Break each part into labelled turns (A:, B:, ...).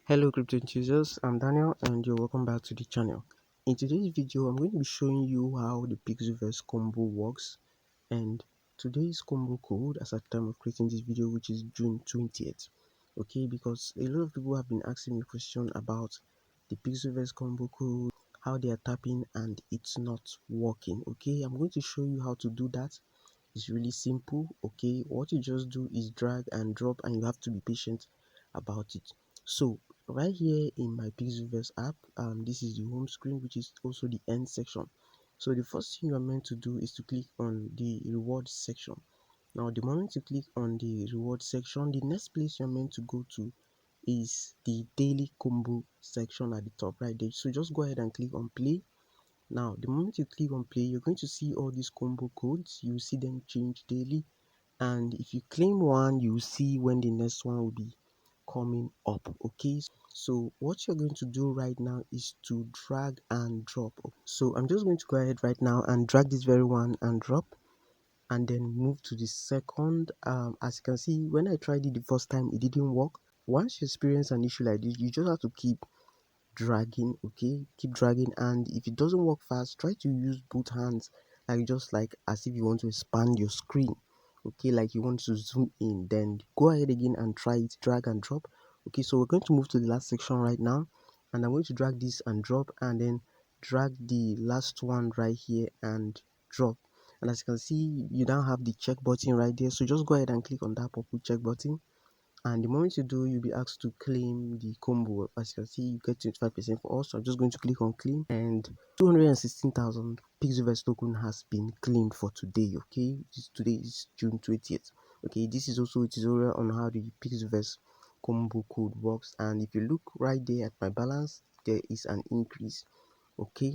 A: Hello crypto enthusiasts, I'm Daniel and you're welcome back to the channel. In today's video, I'm going to be showing you how the Pixelverse combo works and today's combo code as at the time of creating this video, which is June 20th. Okay, because a lot of people have been asking me questions about the Pixelverse combo code, how they are tapping and it's not working. Okay, I'm going to show you how to do that. It's really simple. Okay, what you just do is drag and drop and you have to be patient about it. So right here in my Pixelverse app, this is the home screen, which is also the end section. So the first thing you're meant to do is to click on the reward section. Now the moment you click on the reward section, the next place you're meant to go to is the daily combo section at the top right there. So just go ahead and click on play. Now the moment you click on play, you're going to see all these combo codes. You see them change daily, and if you claim one, you see when the next one will be coming up. Okay, so what you're going to do right now is to drag and drop. So I'm just going to go ahead right now and drag this very one and drop, and then move to the second. As you can see, when I tried it the first time, it didn't work. Once you experience an issue like this, you just have to keep dragging. Okay, keep dragging, and if it doesn't work fast, try to use both hands, like as if you want to expand your screen. Okay, like you want to zoom in, then go ahead again and try it, drag and drop. Okay, so we're going to move to the last section right now, and I'm going to drag this and drop, and then drag the last one right here and drop. And as you can see, you now have the check button right there, so just go ahead and click on that purple check button, and the moment you do, you'll be asked to claim the combo. As you can see, you get 25% for us. So I'm just going to click on claim, and 216,000 Pixelverse token has been claimed for today. Okay, today is June 20th. Okay, this is also a tutorial on how the Pixelverse combo code works, and if you look right there at my balance, there is an increase. Okay,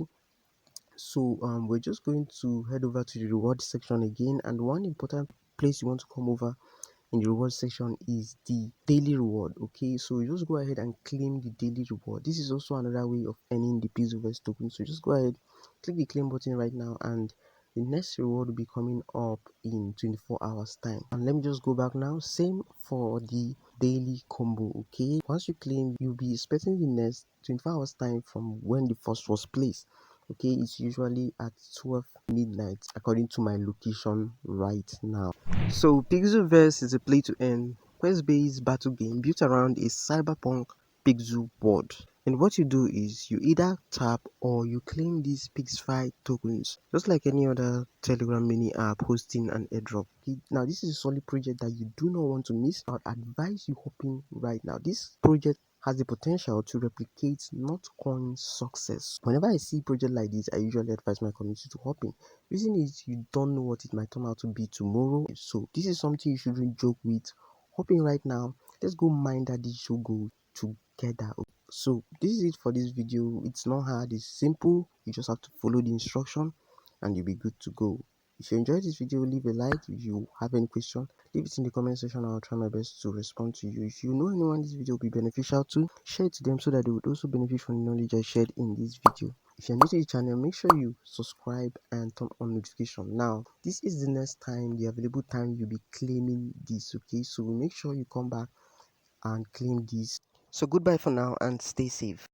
A: so we're just going to head over to the reward section again, and one important place you want to come over in the reward section is the daily reward. Okay, so you just go ahead and claim the daily reward. This is also another way of earning the Pixelverse token. So just go ahead, click the claim button right now, and the next reward will be coming up in 24 hours time. And let me just go back now. Same for the daily combo. Okay, once you claim, you'll be expecting the next 24 hours time from when the first was placed. Okay, it's usually at 12 midnight according to my location right now. So Pixelverse is a play-to-earn, quest-based battle game built around a cyberpunk pixel world. And what you do is you either tap or you claim these Pixfy tokens, just like any other Telegram mini app hosting an airdrop. Okay, now this is a solid project that you do not want to miss. I would advise you hopping right now. This project has the potential to replicate Notcoin's success. Whenever I see a project like this, I usually advise my community to hop in. Reason is you don't know what it might turn out to be tomorrow. So this is something you shouldn't joke with. Hop in right now. Let's go mine that digital gold together. So this is it for this video. It's not hard, it's simple. You just have to follow the instruction and you'll be good to go. If you enjoyed this video, leave a like. If you have any question, leave it in the comment section. I'll try my best to respond to you. If you know anyone this video will be beneficial to, share it to them so that they would also benefit from the knowledge I shared in this video. If you're new to the channel, make sure you subscribe and turn on notification. Now this is the next time, the available time you'll be claiming this. Okay, so make sure you come back and claim this. So goodbye for now and stay safe.